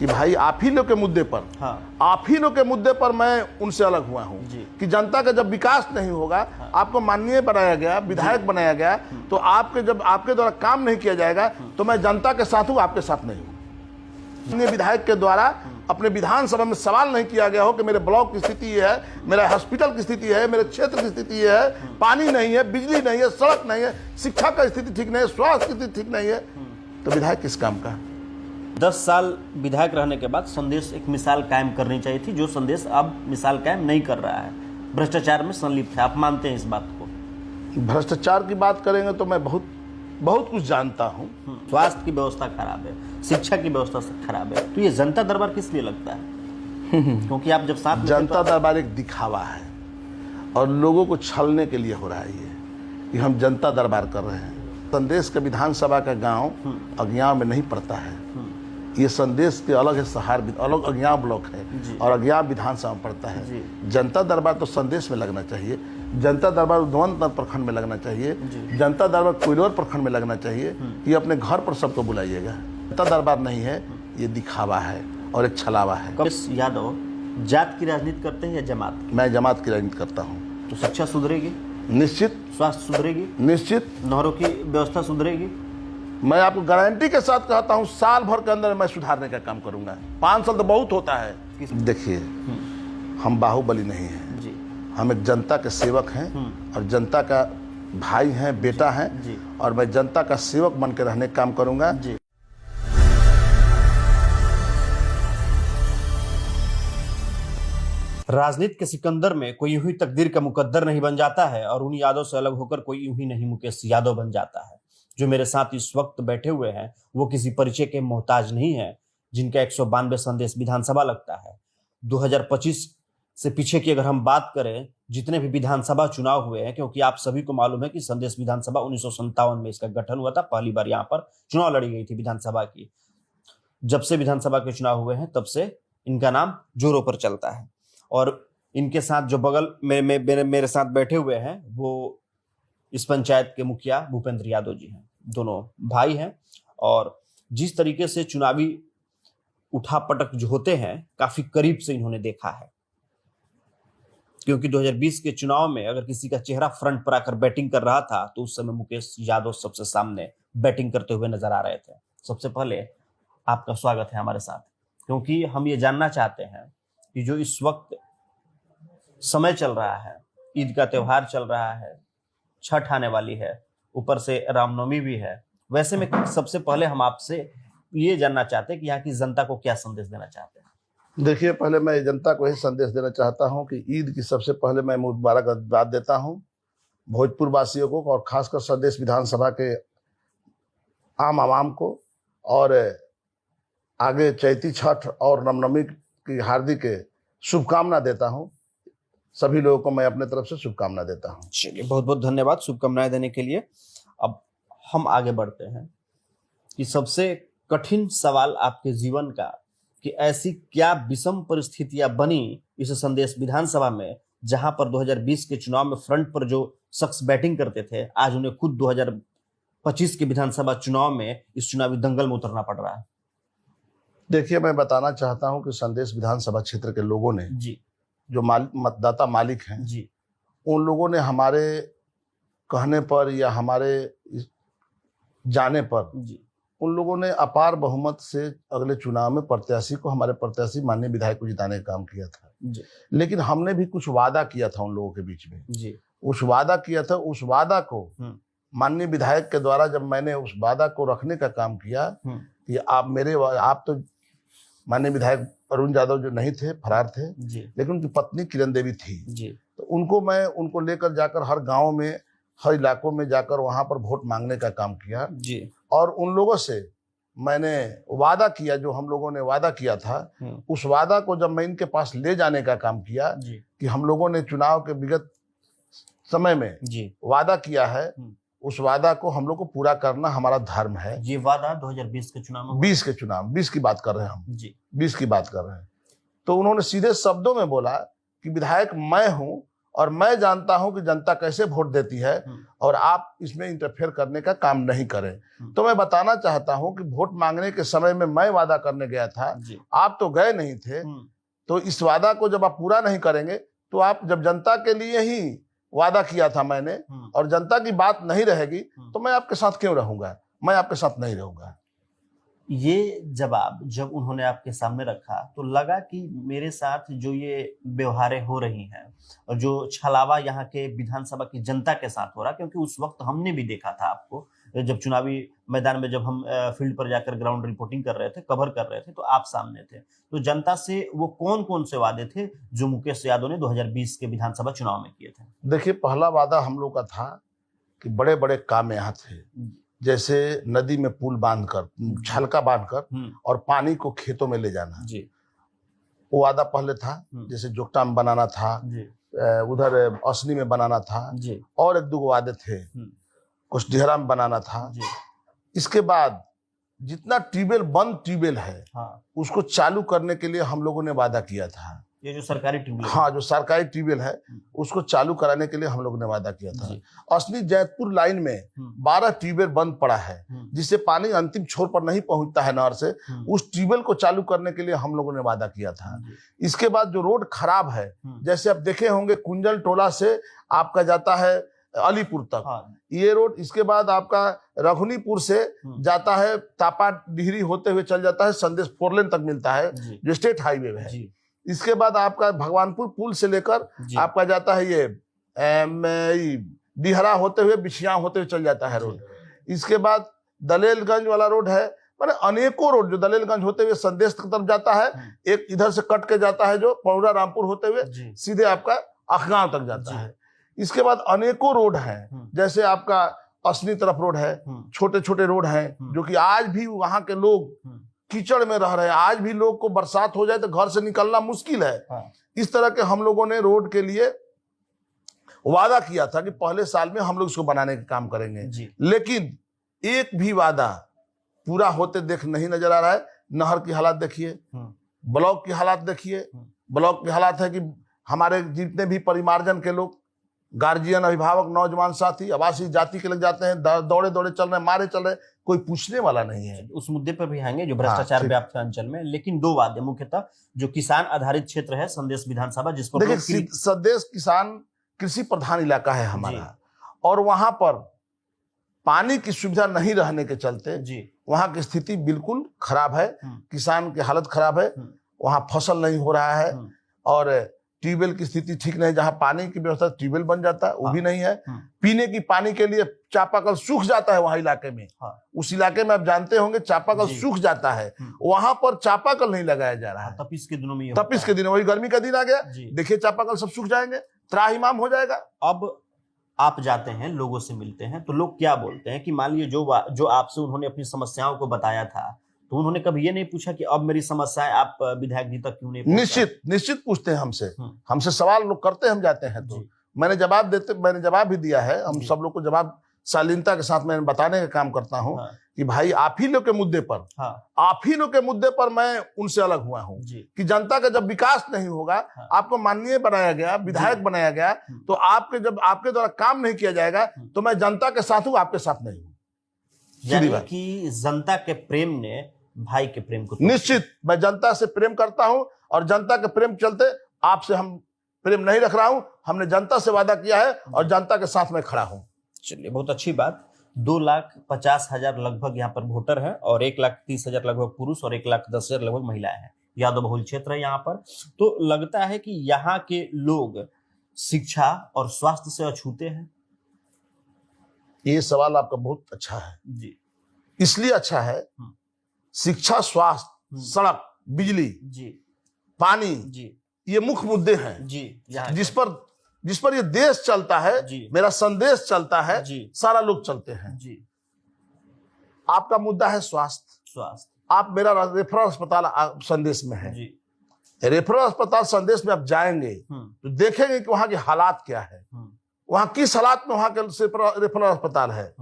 कि भाई आप ही लोग के मुद्दे पर, हाँ। आप ही लोग के मुद्दे पर मैं उनसे अलग हुआ हूँ कि जनता का जब विकास नहीं होगा, आपको माननीय बनाया गया, विधायक बनाया गया, तो आपके जब आपके द्वारा काम नहीं किया जाएगा तो मैं जनता के साथ हूँ, आपके साथ नहीं हूँ। माननीय विधायक के द्वारा अपने विधानसभा में सवाल नहीं किया गया हो कि मेरे ब्लॉक की स्थिति है, मेरा हॉस्पिटल की स्थिति है, मेरे क्षेत्र की स्थिति है, पानी नहीं है, बिजली नहीं है, सड़क नहीं है, शिक्षा का स्थिति ठीक नहीं है, स्वास्थ्य की स्थिति ठीक नहीं है, तो विधायक किस काम का? 10 साल विधायक रहने के बाद संदेश एक मिसाल कायम करनी चाहिए थी, जो संदेश अब मिसाल कायम नहीं कर रहा है, भ्रष्टाचार में संलिप्त है। आप मानते हैं इस बात को? भ्रष्टाचार की बात करेंगे तो मैं बहुत कुछ जानता हूँ। स्वास्थ्य की व्यवस्था खराब है, शिक्षा की व्यवस्था खराब है, तो ये जनता दरबार किस लिए लगता है? क्योंकि आप जब साथ जनता दरबार एक दिखावा है और लोगों को छलने के लिए हो रहा है ये कि हम जनता दरबार कर रहे हैं। संदेश के विधानसभा का गांव अज्ञाव में नहीं पड़ता है, ये संदेश के अलग है, सहार अलग अज्ञाव ब्लॉक है और अज्ञाव विधानसभा में पड़ता है। जनता दरबार तो संदेश में लगना चाहिए, जनता दरबार उद्वंत प्रखंड में लगना चाहिए, जनता दरबार कोइलवर प्रखंड में लगना चाहिए कि अपने घर पर सबको बुलाइएगा। जनता दरबार नहीं है, ये दिखावा है और एक छलावा है। कमलेश यादव जात की राजनीति करते हैं या जमात की? मैं जमात की राजनीति करता हूँ। तो शिक्षा सुधरेगी? निश्चित। स्वास्थ्य सुधरेगी? निश्चित। नहरों की व्यवस्था सुधरेगी? मैं आपको गारंटी के साथ कहता हूँ, साल भर के अंदर मैं सुधारने का काम करूंगा। 5 साल तो बहुत होता है। देखिए, हम बाहुबली नहीं हैं, हम एक जनता के सेवक हैं और जनता का भाई हैं, बेटा हैं, और मैं जनता का सेवक बन के रहने का काम करूंगा। राजनीति के सिकंदर में कोई यूं ही तकदीर का मुकद्दर नहीं बन जाता है और उन यादव से अलग होकर कोई यूं ही नहीं मुकेश यादव बन जाता है। जो मेरे साथ इस वक्त बैठे हुए हैं वो किसी परिचय के मोहताज नहीं है, जिनका 192 संदेश विधानसभा लगता है। 2025 से पीछे की अगर हम बात करें, जितने भी विधानसभा चुनाव हुए हैं, क्योंकि आप सभी को मालूम है कि संदेश विधानसभा 1957 में इसका गठन हुआ था, पहली बार यहाँ पर चुनाव लड़ी गई थी विधानसभा की। जब से विधानसभा के चुनाव हुए हैं तब से इनका नाम जोरों पर चलता है। और इनके साथ जो बगल में मेरे साथ बैठे हुए हैं वो इस पंचायत के मुखिया भूपेंद्र यादव जी हैं। दोनों भाई हैं और जिस तरीके से चुनावी उठापटक जो होते हैं काफी करीब से इन्होंने देखा है, क्योंकि 2020 के चुनाव में अगर किसी का चेहरा फ्रंट पर आकर बैटिंग कर रहा था तो उस समय मुकेश यादव सबसे सामने बैटिंग करते हुए नजर आ रहे थे। सबसे पहले आपका स्वागत है हमारे साथ, क्योंकि हम ये जानना चाहते हैं कि जो इस वक्त समय चल रहा है, ईद का त्योहार चल रहा है, छठ आने वाली है, ऊपर से रामनवमी भी है, वैसे में सबसे पहले हम आपसे ये जानना चाहते हैं कि यहाँ की जनता को क्या संदेश देना चाहते हैं? देखिए, पहले मैं जनता को यही संदेश देना चाहता हूँ कि ईद की सबसे पहले मैं मुबारकबाद देता हूँ भोजपुर वासियों को और खासकर संदेश विधानसभा के आम आवाम को, और आगे चैती छठ और रामनवमी की हार्दिक शुभकामना देता हूँ। सभी लोगों को मैं अपने तरफ से शुभकामना देता हूँ। चलिए, बहुत बहुत धन्यवाद शुभकामनाएं देने के लिए। अब हम आगे बढ़ते हैं कि सबसे कठिन सवाल आपके जीवन का, कि ऐसी क्या विषम परिस्थितियां बनी इस संदेश विधानसभा में, जहां पर 2020 के चुनाव में फ्रंट पर जो शख्स बैटिंग करते थे, आज उन्हें खुद 2025 के विधानसभा चुनाव में इस चुनावी दंगल में उतरना पड़ रहा है? देखिए, मैं बताना चाहता हूं कि संदेश विधानसभा क्षेत्र के लोगों ने जो मतदाता मालिक हैं जी, उन लोगों ने हमारे कहने पर या हमारे जाने पर उन लोगों ने अपार बहुमत से अगले चुनाव में प्रत्याशी को, हमारे प्रत्याशी माननीय विधायक को जिताने का काम किया था जी। लेकिन हमने भी कुछ वादा किया था उन लोगों के बीच में जी। उस वादा किया था, उस वादा को माननीय विधायक के द्वारा जब मैंने उस वादा को रखने का काम किया कि आप तो माननीय विधायक अरुण यादव जो नहीं थे, फरार थे, लेकिन उनकी पत्नी किरण देवी थी, तो उनको लेकर जाकर हर गांव में, हर इलाकों में जाकर वहां पर वोट मांगने का काम किया और उन लोगों से मैंने वादा किया, जो हम लोगों ने वादा किया था, उस वादा को जब मैं इनके पास ले जाने का काम किया कि हम लोगों ने चुनाव के विगत समय में वादा किया है, उस वादा को हम लोग को पूरा करना हमारा धर्म है। ये वादा 2020 के चुनाव में, 20 की बात कर रहे हैं हम, 20 की बात कर रहे हैं। तो उन्होंने सीधे शब्दों में बोला कि विधायक मैं हूं और मैं जानता हूं कि जनता कैसे वोट देती है, और आप इसमें इंटरफेयर करने का काम नहीं करें। तो मैं बताना चाहता हूं कि वोट मांगने के समय में मैं वादा करने गया था, आप तो गए नहीं थे। तो इस वादा को जब आप पूरा नहीं करेंगे, तो आप जब जनता के लिए ही वादा किया था मैंने, और जनता की बात नहीं रहेगी, तो मैं आपके साथ क्यों रहूंगा? मैं आपके साथ नहीं रहूंगा। ये जवाब जब उन्होंने आपके सामने रखा तो लगा कि मेरे साथ जो ये व्यवहारें हो रही हैं और जो छलावा यहाँ के विधानसभा की जनता के साथ हो रहा, क्योंकि उस वक्त हमने भी देखा था आपको जब चुनावी मैदान में, जब हम फील्ड पर जाकर ग्राउंड रिपोर्टिंग कर रहे थे, कवर कर रहे थे, तो आप सामने थे। तो जनता से वो कौन कौन से वादे थे जो मुकेश यादव ने 2020 के विधानसभा चुनाव में किए थे? देखिए, पहला वादा हम लोग का था कि बड़े बड़े काम यहाँ थे, जैसे नदी में पुल बांधकर, छलका बांधकर और पानी को खेतों में ले जाना जी। वो वादा पहले था। जैसे जोगटा में बनाना था जी। उधर असनी में बनाना था जी। और एक दो वादे थे, कुछ डिहरा में बनाना था जी। इसके बाद जितना ट्यूबवेल बंद ट्यूबवेल है, उसको चालू करने के लिए हम लोगों ने वादा किया था। ये जो सरकारी ट्यूबवेल, हाँ, जो सरकारी ट्यूबवेल है उसको चालू कराने के लिए हम लोगों ने वादा किया था। असली जैतपुर लाइन में 12 ट्यूबवेल बंद पड़ा है, जिससे पानी अंतिम छोर पर नहीं पहुंचता है नहर से। उस ट्यूबवेल को चालू करने के लिए हम लोगों ने वादा किया था। इसके बाद जो रोड खराब है, जैसे आप देखे होंगे कुंजल टोला से आपका जाता है अलीपुर तक ये रोड, इसके बाद आपका रघुनीपुर से जाता है तापा डिहरी होते हुए चल जाता है, संदेश 4 लेन तक मिलता है जो स्टेट हाईवे है। इसके बाद आपका भगवानपुर पुल से लेकर आपका जाता है ये डिहरा होते हुए बिछिया होते हुए चल जाता है रोड। इसके बाद दलेलगंज वाला रोड है, माने अनेकों रोड जो दलेलगंज होते हुए संदेश की तरफ जाता है, एक इधर से कट के जाता है जो पौड़ा रामपुर होते हुए सीधे आपका अखगांव तक जाता है। इसके बाद अनेकों रोड हैं, जैसे आपका असनी तरफ रोड है, छोटे छोटे रोड हैं जो कि आज भी वहां के लोग कीचड़ में रह रहे हैं। आज भी लोग को बरसात हो जाए तो घर से निकलना मुश्किल है। इस तरह के हम लोगों ने रोड के लिए वादा किया था कि पहले साल में हम लोग इसको बनाने का काम करेंगे, लेकिन एक भी वादा पूरा होते देख नहीं नजर आ रहा है। नहर की हालात देखिए, ब्लॉक की हालात देखिए। ब्लॉक की हालात है कि हमारे जितने भी परिमार्जन के लोग, गार्जियन, अभिभावक, नौजवान साथी आवासीय जाति के लग जाते हैं, दौड़े दौड़े चल रहे हैं, मारे चल रहे हैं, कोई पूछने वाला नहीं है। उस मुद्दे पर भी आएंगे जो भ्रष्टाचार व्याप्त है अंचल में। लेकिन 2 वादे मुख्यतः जो किसान आधारित क्षेत्र है संदेश विधानसभा, जिस पर देखिए संदेश किसान कृषि प्रधान इलाका है हमारा, और वहां पर पानी की सुविधा नहीं रहने के चलते वहां की स्थिति बिल्कुल खराब है। किसान की हालत खराब है, वहां फसल नहीं हो रहा है, और ट्यूबवेल की स्थिति ठीक नहीं। जहां पानी की व्यवस्था ट्यूबवेल बन जाता है वो भी नहीं है। पीने की पानी के लिए चापाकल सूख जाता है वहां इलाके में। उस इलाके में आप जानते होंगे चापाकल सूख जाता है, वहां पर चापाकल नहीं लगाया जा रहा है। तपिश के दिनों में, तपिश के दिनों, वही गर्मी का दिन आ गया, देखिए चापाकल सब सूख जाएंगे, त्राहिमाम हो जाएगा। अब आप जाते हैं, लोगों से मिलते हैं, तो लोग क्या बोलते हैं कि मान लीजिए जो आपसे उन्होंने अपनी समस्याओं को बताया था, तो उन्होंने कभी ये नहीं पूछा कि अब मेरी समस्याएं आप विधायक जी तक क्यों नहीं पहुंचा? निश्चित पूछते हैं हमसे सवाल लोग करते, हम जाते हैं तो मैंने जवाब भी दिया है। हम सब लोग को जवाब शालीनता के साथ मैंने बताने का काम करता हूँ कि भाई आप ही लोग के मुद्दे पर मैं उनसे अलग हुआ हूँ कि जनता का जब विकास नहीं होगा, आपको माननीय बनाया गया, विधायक बनाया गया, तो जब आपके द्वारा काम नहीं किया जाएगा तो मैं जनता के साथ हूँ, आपके साथ नहीं हूँ। यानी कि जनता के प्रेम ने भाई के प्रेम को, निश्चित मैं जनता से प्रेम करता हूं, और जनता के प्रेम चलते आपसे हम प्रेम नहीं रख रहा हूं। हमने जनता से वादा किया है और जनता के साथ मैं खड़ा हूं। चलिए, बहुत अच्छी बात। 2,50,000 लगभग यहाँ पर वोटर है, और 1,30,000 लगभग पुरुष और 1,10,000 लगभग महिलाएं हैं। यादव बहुल क्षेत्र है यहाँ पर। तो लगता है कि यहाँ के लोग शिक्षा और स्वास्थ्य से अछूते हैं। ये सवाल आपका बहुत अच्छा है जी। इसलिए अच्छा है, शिक्षा, स्वास्थ्य, सड़क, बिजली जी, पानी जी, ये मुख्य मुद्दे हैं जी, जिस पर ये देश चलता है जी, मेरा संदेश चलता है जी, सारा लोग चलते हैं जी। आपका मुद्दा है स्वास्थ्य। आप मेरा रेफरल अस्पताल संदेश में है जी। रेफरल अस्पताल संदेश में आप जाएंगे तो देखेंगे कि वहां की हालात क्या है, वहां किस हालात में वहां के रेफरल अस्पताल है।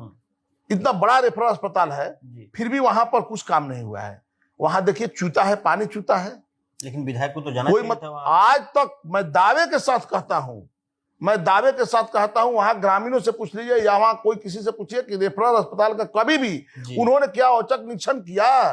इतना बड़ा रेफरल अस्पताल है, फिर भी वहां पर कुछ काम नहीं हुआ है। वहां देखिए चूता है, पानी चूता है, लेकिन विधायक को तो जाना कोई आज तक मैं दावे के साथ कहता हूं मैं दावे के साथ कहता हूं, वहां ग्रामीणों से पूछ लीजिए या वहां कोई किसी से पूछिए कि रेफरल अस्पताल का कभी भी उन्होंने क्या औचक निरीक्षण किया,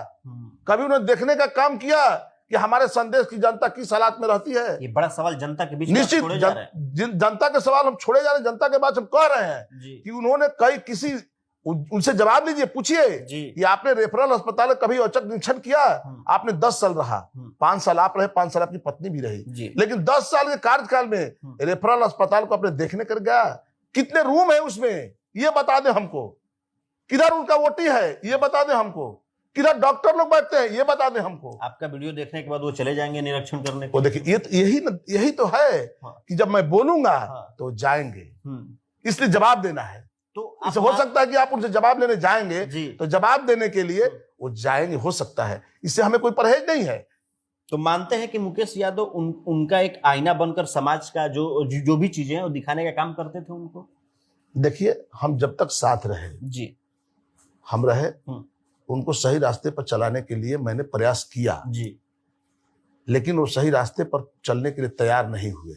कभी उन्होंने देखने का काम किया कि हमारे संदेश की जनता किस हालात में रहती है। ये बड़ा सवाल जनता के बीच में निश्चित छोड़े जा रहे हैं। जनता के सवाल हम छोड़े जा रहे हैं, जनता के बाद हम कह रहे हैं कि उन्होंने किसी उनसे जवाब लीजिए, पूछिए कि आपने रेफरल अस्पताल कभी औचक निरीक्षण किया। आपने 10 साल रहा, 5 साल आप रहे, 5 साल आपकी पत्नी भी रही, लेकिन 10 साल के कार्यकाल में रेफरल अस्पताल को आपने देखने कर गया? कितने रूम है उसमें ये बता दे हमको, किधर उनका ओटी है ये बता दे हमको, किधर डॉक्टर लोग बैठते हैं ये बता दे हमको। आपका वीडियो देखने के बाद वो चले जाएंगे निरीक्षण करने को। देखिए यही तो है कि जब मैं बोलूंगा तो जाएंगे, इसलिए जवाब देना है। तो इसे हो सकता है कि आप उनसे जवाब लेने जाएंगे तो जवाब देने के लिए वो जाएंगे, हो सकता है, इससे हमें कोई परहेज नहीं है। तो मानते हैं कि मुकेश यादव उनका एक आईना बनकर समाज का जो भी चीजें हैं वो दिखाने का काम करते थे उनको। देखिए, हम जब तक साथ रहे जी, हम रहे, उनको सही रास्ते पर चलाने के लिए मैंने प्रयास किया जी, लेकिन वो सही रास्ते पर चलने के लिए तैयार नहीं हुए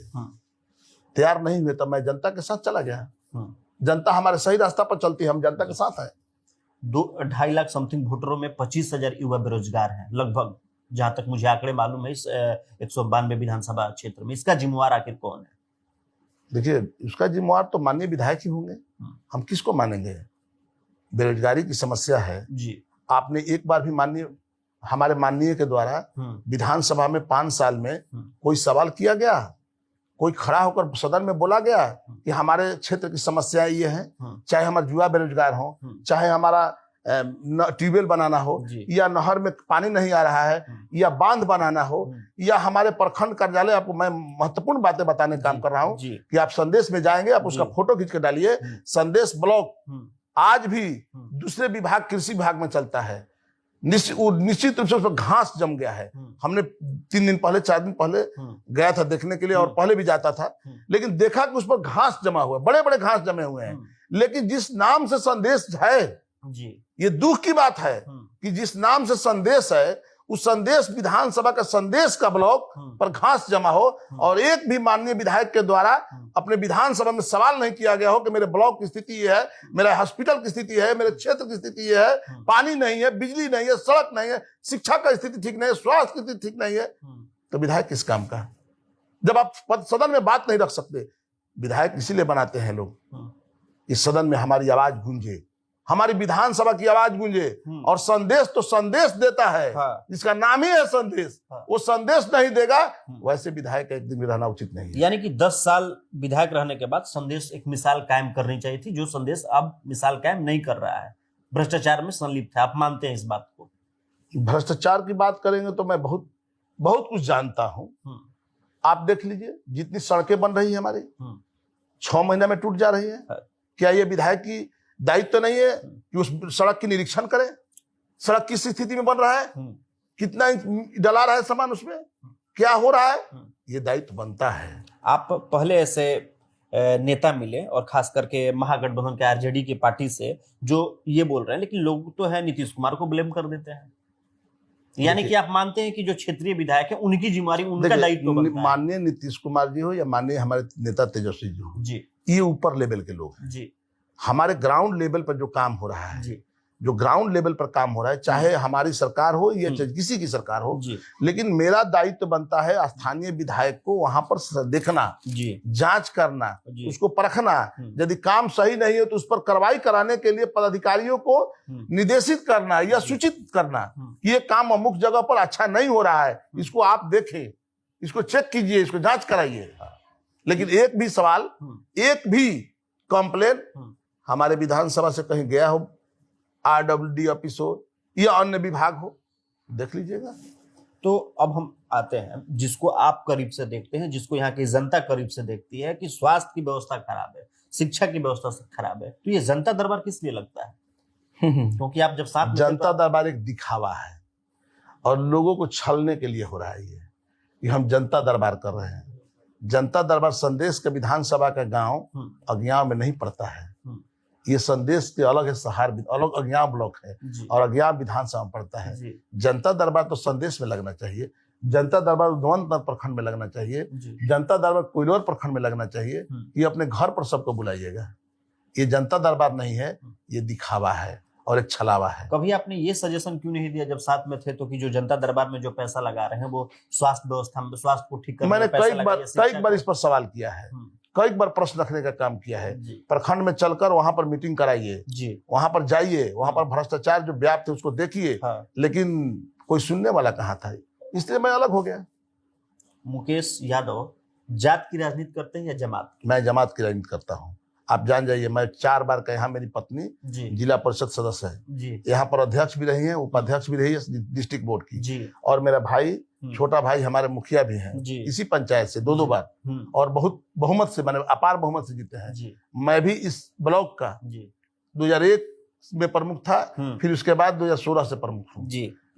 तो मैं जनता के साथ चला गया। जनता हमारे सही रास्ता पर चलती है, हम जनता के साथ हैं। 2-2.5 लाख समथिंग वोटरों में 25,000 युवा बेरोजगार हैं लगभग, जहां तक मुझे आंकड़े मालूम है इस 192 विधानसभा क्षेत्र में। इसका जिम्मेवार आखिर कौन है? देखिए, उसका जिम्मेवार तो माननीय विधायक ही होंगे, हम किसको मानेंगे? बेरोजगारी की समस्या है जी। आपने एक बार भी हमारे माननीय के द्वारा विधानसभा में 5 साल में कोई सवाल किया गया, कोई खड़ा होकर सदन में बोला गया कि हमारे क्षेत्र की समस्याएं ये हैं, चाहे हमारे युवा बेरोजगार हो, चाहे हमारा ट्यूबवेल बनाना हो, या नहर में पानी नहीं आ रहा है, या बांध बनाना हो, या हमारे प्रखंड कार्यालय, आपको मैं महत्वपूर्ण बातें बताने का काम कर रहा हूं कि आप संदेश में जाएंगे, आप उसका फोटो खींच के डालिए। संदेश ब्लॉक आज भी दूसरे विभाग, कृषि विभाग में चलता है, निश्चित रूप से उस पर घास जम गया है। हमने 3 दिन पहले 4 दिन पहले गया था देखने के लिए, और पहले भी जाता था, लेकिन देखा कि उस पर घास जमा हुआ है, बड़े बड़े घास जमे हुए हैं। लेकिन जिस नाम से संदेश है जी, ये दुख की बात है कि जिस नाम से संदेश है, उस संदेश विधानसभा का संदेश का ब्लॉक पर घास जमा हो, और एक भी माननीय विधायक के द्वारा अपने विधानसभा में सवाल नहीं किया गया हो कि मेरे ब्लॉक की स्थिति ये है, मेरे हॉस्पिटल की स्थिति है, मेरे क्षेत्र की स्थिति ये है, पानी नहीं है, बिजली नहीं है, सड़क नहीं है, शिक्षा का स्थिति ठीक नहीं है, स्वास्थ्य की स्थिति ठीक नहीं है, तो विधायक किस काम का? जब आप सदन में बात नहीं रख सकते, विधायक इसीलिए बनाते हैं लोग, इस सदन में हमारी आवाज गूंजे, हमारी विधानसभा की आवाज गूंजे। और संदेश तो संदेश देता है, जिसका नाम ही है संदेश, वो संदेश नहीं देगा, वैसे विधायक एक दिन भी रहना उचित नहीं है। यानी कि 10 साल विधायक रहने के बाद संदेश एक मिसाल कायम करनी चाहिए थी, जो संदेश अब मिसाल कायम नहीं कर रहा है, भ्रष्टाचार में संलिप्त है। आप मानते हैं इस बात को? भ्रष्टाचार की बात करेंगे तो मैं बहुत कुछ जानता हूं। आप देख लीजिए, जितनी सड़कें बन रही है हमारी, 6 महीने में टूट जा रही है। क्या ये विधायक की दायित्व तो नहीं है कि उस सड़क की निरीक्षण करें? सड़क किस स्थिति में बन रहा है, कितना डला रहा है सामान उसमें, क्या हो रहा है, ये दायित्व बनता है। आप पहले ऐसे नेता मिले, और खास करके महागठबंधन के आरजेडी की पार्टी से, जो ये बोल रहे हैं, लेकिन लोग तो है नीतीश कुमार को ब्लेम कर देते हैं। यानी कि आप मानते हैं कि जो क्षेत्रीय विधायक है उनकी जिम्मेवारी, उनका दायित्व बनता है। माननीय नीतीश कुमार जी हो या माननीय हमारे नेता तेजस्वी जी हो जी, ये ऊपर लेवल के लोग हैं जी। हमारे ग्राउंड लेवल पर जो काम हो रहा है जी, जो ग्राउंड लेवल पर काम हो रहा है, चाहे हमारी सरकार हो या किसी की सरकार हो, लेकिन मेरा दायित्व बनता है स्थानीय विधायक को वहां पर देखना, जांच करना, उसको परखना, यदि काम सही नहीं है तो उस पर कार्रवाई कराने के लिए पदाधिकारियों को निर्देशित करना या सूचित करना कि ये काम अमुक जगह पर अच्छा नहीं हो रहा है, इसको आप देखें, इसको चेक कीजिए, इसको जांच कराइए। लेकिन एक भी सवाल, एक भी कंप्लेन हमारे विधानसभा से कहीं गया हो, RWD ऑफिस हो या अन्य विभाग हो, देख लीजिएगा। तो अब हम आते हैं, जिसको आप करीब से देखते हैं, जिसको यहाँ की जनता करीब से देखती है कि स्वास्थ्य की व्यवस्था खराब है, शिक्षा की व्यवस्था खराब है, तो ये जनता दरबार किस लिए लगता है? क्योंकि आप जब साथ, जनता दरबार एक दिखावा है और लोगों को छलने के लिए हो रहा है ये हम जनता दरबार कर रहे हैं। जनता दरबार संदेश के विधानसभा का गांव अज्ञाव में नहीं पड़ता है, ये संदेश के अलग है, सहार अलग अज्ञाव ब्लॉक है और अज्ञाव विधानसभा में पड़ता है। जनता दरबार तो संदेश में लगना चाहिए। जनता दरबार उद्वंत प्रखंड में लगना चाहिए, जनता दरबार कोइलवर प्रखंड में लगना चाहिए। ये अपने घर पर सबको बुलाइएगा। ये जनता दरबार नहीं है, ये दिखावा है और एक छलावा है। कभी आपने ये सजेशन क्यों नहीं दिया जब साथ में थे तो कि जो जनता दरबार में जो पैसा लगा रहे हैं वो स्वास्थ्य व्यवस्था में, स्वास्थ्य को ठीक करने मैंने में पैसा कई लगाइए, बार इस पर सवाल किया है, कई बार प्रश्न रखने का काम किया है। प्रखंड में चलकर वहां पर मीटिंग कराइए, वहां पर जाइए, वहां पर भ्रष्टाचार जो व्याप्त है उसको देखिए, लेकिन कोई सुनने वाला कहाँ था। इसलिए मैं अलग हो गया। मुकेश यादव जात की राजनीति करते हैं या जमात? मैं जमात की राजनीति करता हूँ। आप जान जाइए, मैं 4 बार का, यहाँ मेरी पत्नी जिला परिषद सदस्य है, यहाँ पर अध्यक्ष भी रही है, उपाध्यक्ष भी रही है डिस्ट्रिक्ट बोर्ड की, और मेरा भाई, छोटा भाई हमारे मुखिया भी हैं इसी पंचायत से 2 बार, और बहुत बहुमत से, मैंने अपार बहुमत से जीते हैं। मैं भी इस ब्लॉक का 2001 में प्रमुख था, फिर उसके बाद 2016 से प्रमुख हूँ।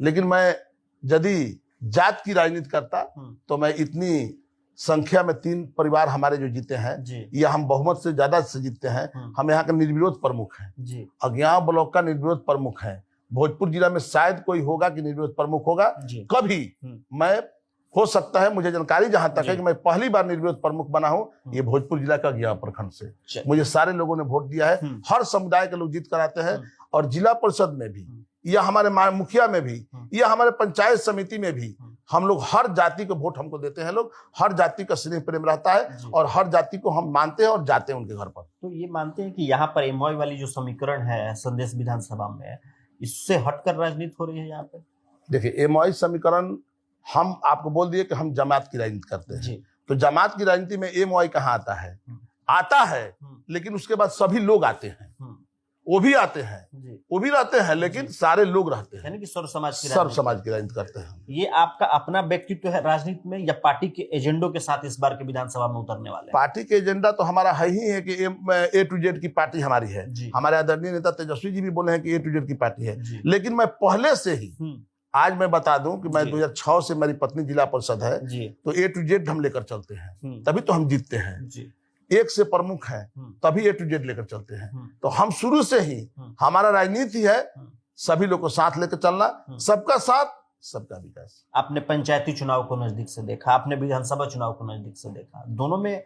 लेकिन मैं यदि जात की राजनीति करता तो मैं इतनी संख्या में 3 परिवार हमारे जो जीते हैं, या हम बहुमत से ज्यादा से जीतते हैं, हम यहाँ के निर्विरोध प्रमुख हैं, अज्ञाव ब्लॉक का निर्विरोध प्रमुख है। भोजपुर जिला में शायद कोई होगा कि निर्विरोध प्रमुख होगा कभी। मैं, हो सकता है, मुझे जानकारी जहां तक है कि मैं पहली बार निर्विरोध प्रमुख बना हूं, ये भोजपुर जिला का अज्ञाव प्रखंड से। मुझे सारे लोगों ने वोट दिया है, हर समुदाय के लोग जीत कर आते हैं, और जिला परिषद में भी, या हमारे मुखिया में भी, या हमारे पंचायत समिति में भी, हम लोग हर जाति को वोट हमको देते हैं। लोग, हर जाति का स्नेह प्रेम रहता है, और हर जाति को हम मानते हैं और जाते हैं उनके घर पर। तो ये मानते हैं कि यहाँ पर एमओआई वाली जो समीकरण है संदेश विधानसभा में, इससे हटकर राजनीति हो रही है यहाँ पे? देखिए, एमओआई समीकरण, हम आपको बोल दिए कि हम जमात की राजनीति करते हैं, तो जमात की राजनीति में एमओआई कहाँ आता है? आता है, लेकिन उसके बाद सभी लोग आते हैं, वो भी आते हैं, वो भी रहते हैं, लेकिन सारे लोग रहते हैं, यानी कि सर्व समाज की राजनीति करते हैं। ये आपका अपना व्यक्तित्व है राजनीति में, या पार्टी के एजेंडों के साथ इस बार के विधानसभा में उतरने वाले? पार्टी के एजेंडा तो हमारा है ही है कि A to Z की पार्टी हमारी है। हमारे आदरणीय नेता तेजस्वी जी भी बोले हैं कि A to Z की पार्टी है, लेकिन मैं पहले से ही, आज मैं बता दूं कि मैं 2006 से, मेरी पत्नी जिला परिषद है, तो A to Z हम लेकर चलते हैं, तभी तो हम जीतते हैं। एक से प्रमुख है, तभी A to Z लेकर चलते हैं। तो हम शुरू से ही, हमारा राजनीति है सभी लोग को साथ लेकर चलना, सबका साथ, सबका विकास। आपने पंचायती चुनाव को नजदीक से देखा, आपने विधानसभा चुनाव को नजदीक से देखा, दोनों में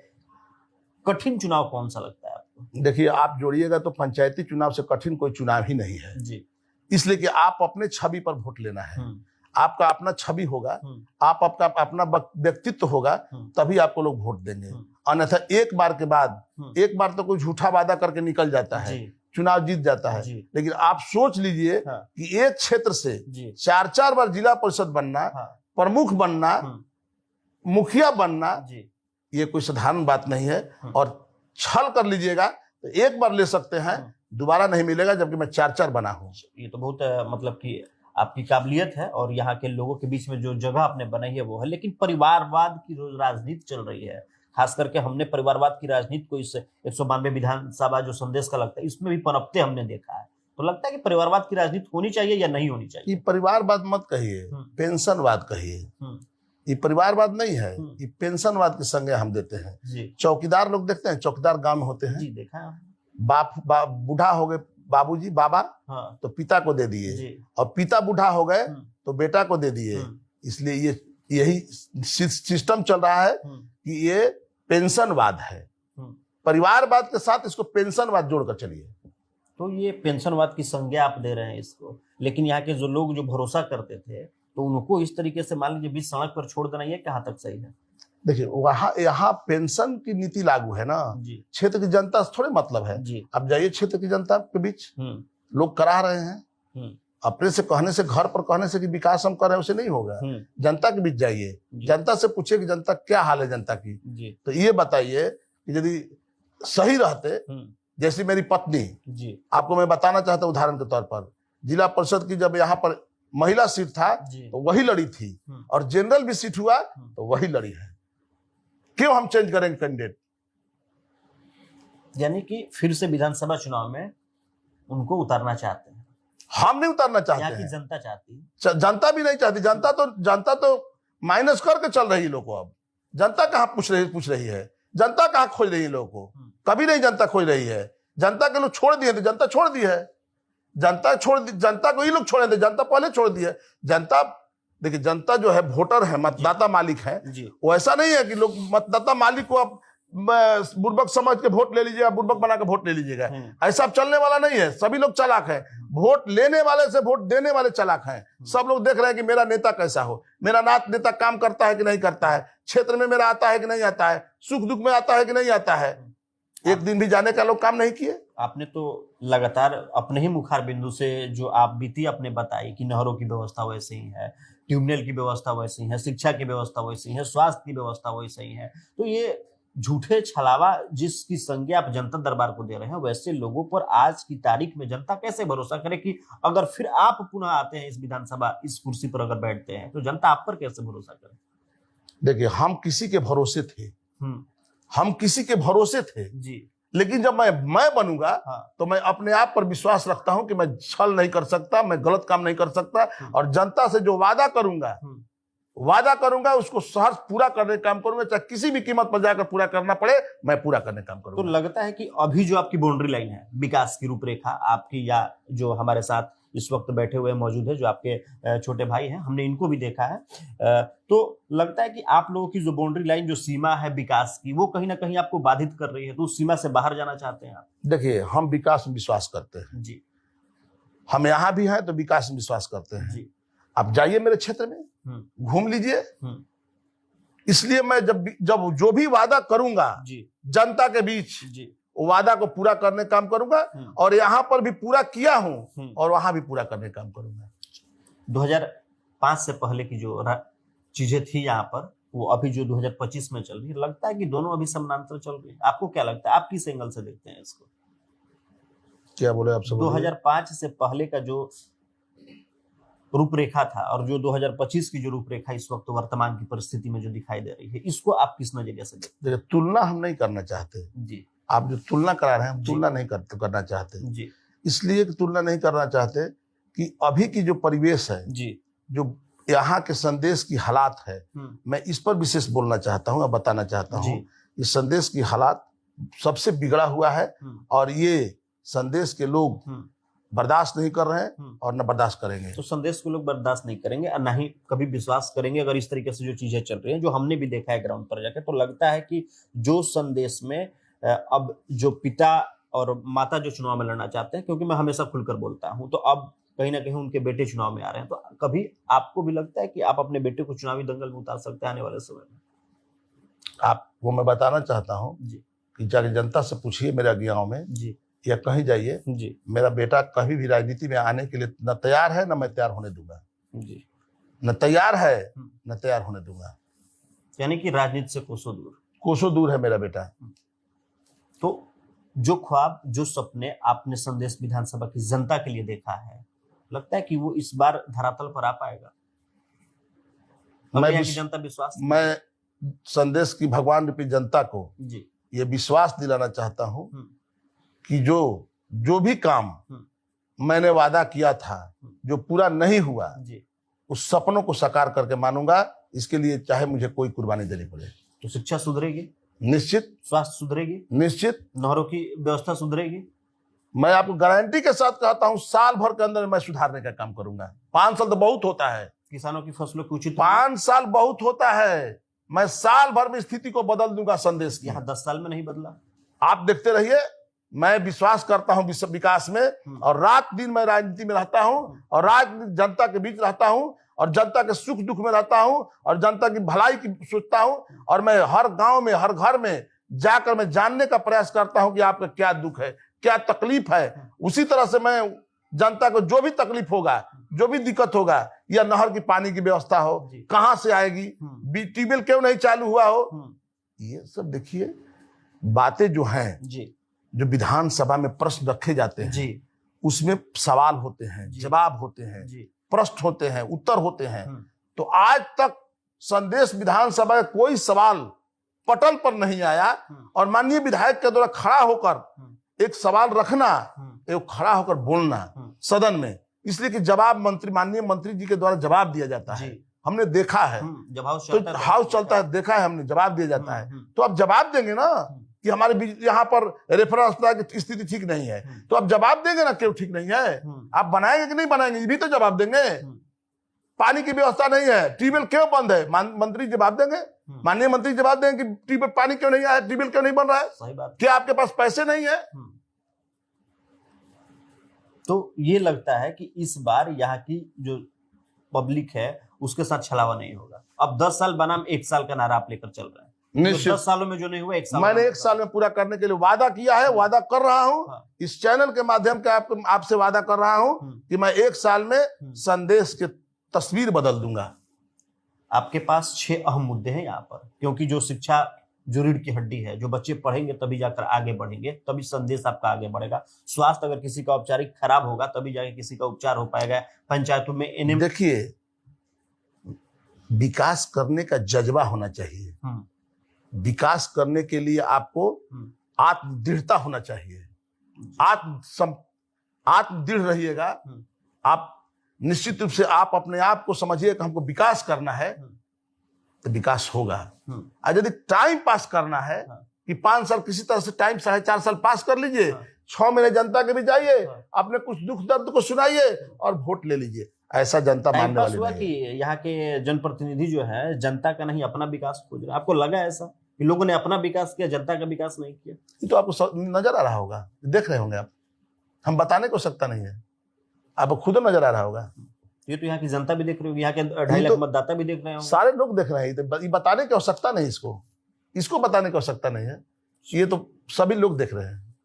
कठिन चुनाव कौन सा लगता है आपको? देखिए, आप जोड़िएगा तो पंचायती चुनाव से कठिन कोई चुनाव ही नहीं है जी। इसलिए कि आप अपने छवि पर वोट लेना है, आपका अपना छवि होगा, आप आपका अपना व्यक्तित्व होगा, तभी आपको लोग वोट देंगे। अन्यथा एक बार के बाद, एक बार तो कोई झूठा वादा करके निकल जाता है, चुनाव जीत जाता है, लेकिन आप सोच लीजिए कि एक क्षेत्र से 4-4 बार जिला परिषद बनना, प्रमुख बनना, मुखिया बनना, ये कोई साधारण बात नहीं है। और छल कर लीजिएगा तो एक बार ले सकते हैं, दोबारा नहीं मिलेगा, जबकि मैं 4-4 बना हूँ। ये तो बहुत मतलब कि आपकी काबिलियत है, और यहाँ के लोगों के बीच में जो जगह आपने बनाई है वो है। लेकिन परिवारवाद की जो राजनीति चल रही है, खास करके हमने परिवारवाद की राजनीति को इस 192 विधानसभा जो संदेश का लगता है, इसमें भी पनपते हमने देखा है। तो लगता है कि परिवारवाद की राजनीति होनी चाहिए या नहीं होनी चाहिए? ये परिवारवाद मत कहिए, पेंशनवाद कहिए। ये परिवारवाद नहीं है, ये पेंशनवाद के संज्ञा हम देते हैं। चौकीदार लोग देखते हैं, चौकीदार गांव में होते हैं, देखा। बाप बूढ़ा हो गए, बाबूजी बाबा, तो पिता को दे दिए, और पिता बूढ़ा हो गए तो बेटा को दे दिए। इसलिए यही सिस्टम चल रहा है कि ये पेंशनवाद है। परिवारवाद के साथ इसको पेंशनवाद जोड़कर चलिए। तो ये पेंशनवाद की संज्ञा आप दे रहे हैं इसको, लेकिन यहाँ के जो लोग जो भरोसा करते थे, तो उनको इस तरीके से मान लीजिए बीच सड़क पर छोड़ देना, ये कहाँ तक सही है? देखिए, वहाँ यहाँ पेंशन की नीति लागू है ना, क्षेत्र की जनता से थोड़े मतलब है। अब जाइए क्षेत्र की जनता के बीच, लोग करा रहे हैं। अपने से कहने से, घर पर कहने से कि विकास हम कर रहे हैं, उसे नहीं होगा। जनता के बीच जाइए, जनता से पूछिए कि जनता क्या हाल है जनता की, तो ये बताइए कि यदि सही रहते, जैसी मेरी पत्नी, आपको मैं बताना चाहता हूँ उदाहरण के तौर पर, जिला परिषद की जब यहाँ पर महिला सीट था तो वही लड़ी थी, और जनरल भी सीट हुआ तो वही लड़ी है। क्यों हम चेंज करेंगे कैंडिडेट? यानी कि फिर से विधानसभा चुनाव में उनको उतारना चाहते हैं? हम नहीं उतारना चाहते हैं, जनता चाहती है। जनता भी नहीं चाहती। जनता तो माइनस करके चल रही है लोगों को। अब जनता कहाँ पूछ रही है, जनता कहाँ खोज रही है लोगों को? कभी नहीं जनता खोज रही है। जनता के लोग छोड़ दिए थे, जनता छोड़ दी है। जनता को ये लोग छोड़े थे, जनता पहले छोड़ दी है। जनता देखिए जनता जो है वोटर है, मतदाता मालिक है। जी वो ऐसा नहीं है कि लोग मतदाता मालिक को आप बुर्बक समझ के वोट ले लीजिएगा, बुर्बक बना के वोट ले लीजिएगा, ऐसा अब चलने वाला नहीं है। सभी लोग चालाक हैं, वोट लेने वाले से वोट देने वाले चालाक हैं। सब लोग देख रहे हैं कि मेरा नेता कैसा हो, मेरा नेता काम करता है कि नहीं करता है, क्षेत्र में मेरा आता है कि नहीं आता है, सुख दुख में आता है कि नहीं आता है। एक दिन भी जाने का लोग काम नहीं किए। आपने तो लगातार अपने ही मुखार बिंदु से जो आप बीती अपने बताई कि नहरों की व्यवस्था वैसे ही है, ट्यूबवेल की व्यवस्था वैसी है, शिक्षा की व्यवस्था वैसी है, स्वास्थ्य की व्यवस्था वैसे ही है। तो ये झूठे छलावा जिसकी संज्ञा आप जनता दरबार को दे रहे हैं, वैसे लोगों पर आज की तारीख में जनता कैसे भरोसा करे कि अगर फिर आप पुनः आते हैं इस विधानसभा इस कुर्सी पर अगर बैठते हैं तो जनता आप पर कैसे भरोसा करे? देखिए हम किसी के भरोसे थे, हम किसी के भरोसे थे जी, लेकिन जब मैं बनूंगा हाँ। तो मैं अपने आप पर विश्वास रखता हूं कि मैं छल नहीं कर सकता, मैं गलत काम नहीं कर सकता, और जनता से जो वादा करूंगा उसको सहर्ष पूरा करने का काम करूंगा, चाहे किसी भी कीमत पर जाकर पूरा करना पड़े, मैं पूरा करने का काम तो करूंगा। लगता है कि अभी जो आपकी बाउंड्री लाइन है, विकास की रूपरेखा आपकी, या जो हमारे साथ इस वक्त बैठे हुए मौजूद है जो आपके छोटे भाई हैं, हमने इनको भी देखा है, तो लगता है कि आप लोगों की जो बाउंड्री लाइन, जो सीमा है विकास की, वो कहीं ना कहीं आपको बाधित कर रही है, तो उस सीमा से बाहर जाना चाहते हैं आप? देखिए हम विकास में विश्वास करते हैं जी, हम यहाँ भी हैं तो विकास में विश्वास करते हैं जी, आप जाइए मेरे क्षेत्र में, घूम लीजिए। इसलिए मैं जब जो भी वादा करूंगा जी, जनता के बीच, जी, वो वादा को पूरा करने का काम करूंगा, और यहाँ पर भी पूरा किया हूं और वहां भी पूरा करने का काम करूंगा। 2005 से पहले की जो चीजें थी यहाँ पर, वो अभी जो 2025 में चल रही है, लगता है कि दोनों अभी समानांतर चल रही है। आपको क्या लगता है, आप किस एंगल से देखते हैं इसको? क्या बोले आप सब? 2005 से पहले का जो रूपरेखा था और जो 2025 की जो रूपरेखा इस वक्त वर्तमान की परिस्थिति में जो दिखाई दे रही है, इसको आप किस नजरिए से देखते देखिए तुलना हम नहीं करना चाहते। जी, आप जो तुलना करा रहे हैं हम तुलना नहीं करना चाहते। जी, इसलिए तुलना नहीं करना चाहते कि अभी की जो परिवेश है, जी, जो यहाँ के संदेश की हालात है, मैं इस पर विशेष बोलना चाहता हूँ, बताना चाहता हूँ। इस संदेश की हालात सबसे बिगड़ा हुआ है और ये संदेश के लोग बर्दाश्त नहीं कर रहे हैं और न बर्दाश्त करेंगे। तो संदेश को लोग बर्दाश्त नहीं करेंगे और ना ही कभी विश्वास करेंगे अगर इस तरीके से जो चीजें चल रही हैं, जो हमने भी देखा है ग्राउंड पर जाके। तो लगता है कि जो संदेश में अब जो पिता और माता जो चुनाव में लड़ना चाहते हैं, क्योंकि मैं हमेशा खुलकर बोलता हूं, तो अब कहीं ना कहीं उनके बेटे चुनाव में आ रहे हैं, तो कभी आपको भी लगता है कि आप अपने बेटे को चुनावी दंगल में उतार सकते हैं आने वाले समय में? आपको मैं बताना चाहता हूँ कि जाके जनता से पूछिए मेरे गाँव में जी, या कहीं जाइए जी, मेरा बेटा कभी भी राजनीति में आने के लिए न तैयार है न मैं तैयार होने दूंगा। जी, न तैयार है न तैयार होने दूंगा। यानी कि राजनीति से कोसों दूर है मेरा बेटा। तो जो ख्वाब, जो सपने आपने संदेश विधानसभा की जनता के लिए देखा है, लगता है कि वो इस बार धरातल पर आ पाएगा? मैं संदेश की भगवान रूपी जनता को जी, ये विश्वास दिलाना चाहता हूँ कि जो भी काम मैंने वादा किया था जो पूरा नहीं हुआ, उस सपनों को साकार करके मानूंगा। इसके लिए चाहे मुझे कोई कुर्बानी देनी पड़े। तो शिक्षा सुधरेगी, निश्चित। स्वास्थ्य सुधरेगी, निश्चित। नहरों की व्यवस्था सुधरेगी। मैं आपको गारंटी के साथ कहता हूं, साल भर के अंदर मैं सुधारने का काम करूंगा। 5 साल तो बहुत होता है। किसानों की फसलों की उचित 5 साल बहुत होता है। मैं साल भर में स्थिति को बदल दूंगा संदेश की। यहाँ 10 साल में नहीं बदला। आप देखते रहिए। मैं विश्वास करता हूं विकास में, और रात दिन मैं राजनीति में रहता हूं और राजनीति जनता के बीच रहता हूं और जनता के सुख दुख में रहता हूं और जनता की भलाई की सोचता हूं। और मैं हर गांव में, हर घर में जाकर मैं जानने का प्रयास करता हूं कि आपका क्या दुख है, क्या तकलीफ है। उसी तरह से मैं जनता को जो भी तकलीफ होगा, जो भी दिक्कत होगा, या नहर की पानी की व्यवस्था हो, कहां से आएगी, ट्यूबवेल क्यों नहीं चालू हुआ हो, ये सब देखिए बातें जो हैं, जो विधानसभा में प्रश्न रखे जाते हैं, उसमें सवाल होते हैं, जवाब होते हैं, प्रश्न होते हैं, उत्तर होते हैं। तो आज तक संदेश विधानसभा का कोई सवाल पटल पर नहीं आया। और माननीय विधायक के द्वारा खड़ा होकर एक सवाल रखना, एक खड़ा होकर बोलना सदन में, इसलिए कि जवाब माननीय मंत्री जी के द्वारा जवाब दिया जाता है। हमने देखा है, जब हाउस चलता है, देखा है हमने, जवाब दिया जाता है। तो आप जवाब देंगे ना कि हमारे यहाँ पर रेफरेंस की स्थिति ठीक नहीं है, तो आप जवाब देंगे ना क्यों ठीक नहीं है। आप बनाएंगे कि नहीं बनाएंगे, ये भी तो जवाब देंगे। पानी की व्यवस्था नहीं है, ट्यूबवेल क्यों बंद है, मंत्री जवाब देंगे, माननीय मंत्री जवाब देंगे कि ट्यूबवेल पानी क्यों नहीं आया, ट्यूबवेल क्यों नहीं बन रहा है, सही बात। क्या आपके पास पैसे नहीं है? तो ये लगता है कि इस बार यहाँ की जो पब्लिक है उसके साथ छलावा नहीं होगा। अब 10 साल बनाम 1 साल का नारा आप लेकर चल रहे हैं, निश्चित। 10 सालों में जो नहीं हुआ 1 साल मैंने 1 साल में पूरा करने के लिए वादा किया है, वादा कर रहा हूं। हाँ। इस चैनल के माध्यम से आपसे वादा कर रहा हूं कि मैं 1 साल में संदेश की तस्वीर बदल दूंगा। आपके पास 6 अहम मुद्दे हैं यहाँ पर, क्योंकि जो शिक्षा जो रीढ़ की हड्डी है, जो बच्चे पढ़ेंगे तभी जाकर आगे बढ़ेंगे, तभी संदेश आपका आगे बढ़ेगा। स्वास्थ्य अगर किसी का औपचारिक खराब होगा तभी जाके किसी का उपचार हो पाएगा। पंचायतों में एनएम, देखिए, विकास करने का जज्बा होना चाहिए। विकास करने के लिए आपको आत्मदृढ़ता होना चाहिए। आत्मदृढ़ रहिएगा आप, निश्चित रूप से आप अपने आप को समझिए कि हमको विकास करना है तो विकास होगा। और यदि टाइम पास करना है कि 5 साल किसी तरह से टाइम 4.5 साल पास कर लीजिए, 6 महीने जनता के भी जाइए, अपने कुछ दुख दर्द को सुनाइए और वोट ले लीजिए, ऐसा जनता मानने वाली नहीं है। कि यहाँ के जनप्रतिनिधि जो है जनता का नहीं अपना विकास खोज रहे, आपको लगा ऐसा कि लोगों ने अपना विकास किया, जनता का विकास नहीं किया? ये तो आपको नजर आ रहा होगा, देख रहे होंगे आप, हम बताने को सकता नहीं है, आपको खुद नजर आ रहा होगा। ये तो यहाँ की जनता भी देख रही होगी, यहाँ के 2.5 लाख मतदाता भी देख रहे होंगे, सारे लोग देख रहे हैं। तो ये बताने की आवश्यकता नहीं, इसको बताने की आवश्यकता नहीं है, ये तो सभी लोग देख रहे हैं।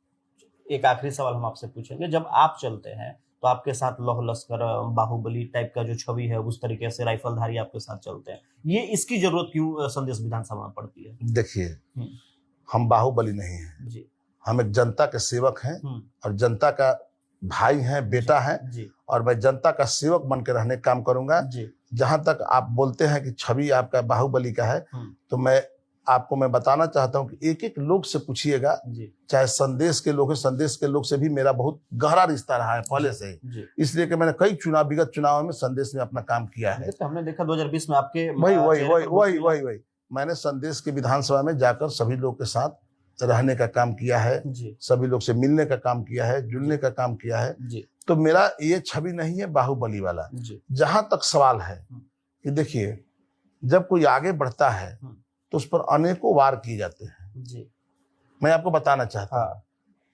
एक आखिरी सवाल हम आपसे पूछेंगे, जब आप चलते हैं तो आपके साथ लौह लश्कर, बाहुबली टाइप का जो छवि है उस तरीके से राइफलधारी आपके साथ चलते हैं, ये इसकी जरूरत क्यों संदेश विधानसभा में पड़ती है? देखिए, हम बाहुबली नहीं है जी, हम एक जनता के सेवक हैं और जनता का भाई हैं, बेटा हैं, और मैं जनता का सेवक बन के रहने का काम करूंगा। जहां तक आप बोलते हैं कि छवि आपका बाहुबली का है, तो मैं बताना चाहता हूं कि एक एक लोग से पूछिएगा, चाहे संदेश के लोग हैं, संदेश के लोग से भी मेरा बहुत गहरा रिश्ता रहा है पहले से ही, इसलिए कि मैंने कई विगत चुनाव में संदेश में अपना काम किया है। तो हमने देखा 2020 में आपके वही मैंने संदेश के विधानसभा में जाकर सभी लोग के साथ रहने का काम किया है, सभी लोग से मिलने का काम किया है, जुड़ने का काम किया है। तो मेरा ये छवि नहीं है बाहुबली वाला। जहां तक सवाल है कि देखिए, जब कोई आगे बढ़ता है तो उस पर अनेकों वार किए जाते हैं, मैं आपको बताना चाहता हूँ।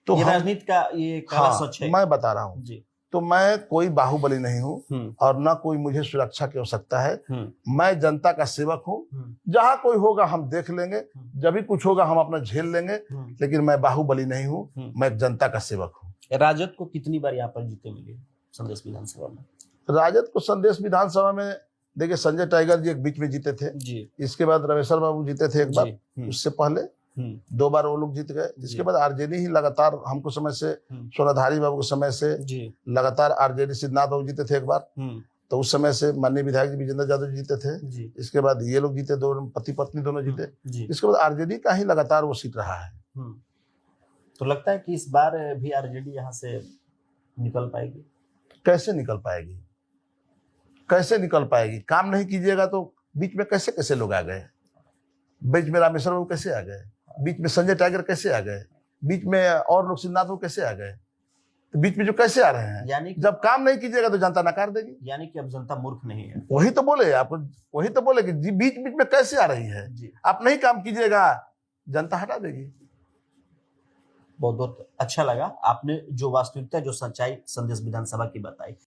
तो राजनीति का ये काला सच है, मैं बता रहा हूँ। तो मैं कोई बाहुबली नहीं हूँ और ना कोई मुझे सुरक्षा की आवश्यकता है, मैं जनता का सेवक हूँ। जहां कोई होगा हम देख लेंगे, जब भी कुछ होगा हम अपना झेल लेंगे, लेकिन मैं बाहुबली नहीं हूँ, मैं एक जनता का सेवक हूँ। राजद को कितनी बार यहाँ पर जीते मिले संदेश विधानसभा में? राजद को संदेश विधानसभा में देखिए, संजय टाइगर जी एक बीच में जीते थे जी, इसके बाद रमेश्वर बाबू जीते थे एक बार, उससे पहले 2 बार वो लोग जीत गए। इसके बाद आरजेडी ही लगातार हमको समय से, सोनाधारी बाबू के समय से लगातार आरजेडी, सिद्धनाथ बाबू जीते थे एक बार, तो उस समय से माननीय विधायक विजेंद्र यादव जीते थे। इसके बाद ये लोग जीते, दोनों पति पत्नी दोनों जीते। इसके बाद आरजेडी का ही लगातार वो सीट रहा है। तो लगता है कि इस बार भी आरजेडी यहाँ से निकल पाएगी? कैसे निकल पाएगी, कैसे निकल पाएगी? काम नहीं कीजिएगा तो बीच में कैसे लोग आ गए, बीच में रामेश्वर बाबू कैसे आ गए, बीच में संजय टाइगर कैसे आ गए, बीच में और लोग सिद्धनाथ बाबू कैसे आ गए, तो बीच में जो कैसे आ रहे हैं? यानी जब काम नहीं कीजिएगा तो जनता नकार देगी। यानी कि अब जनता मूर्ख नहीं है। वही तो बोले आपको, वही तो बोले कि बीच बीच में कैसे आ रही है, आप नहीं काम कीजिएगा जनता हटा देगी। बहुत बहुत अच्छा लगा आपने जो वास्तविकता, जो सच्चाई संदेश विधानसभा की बताई।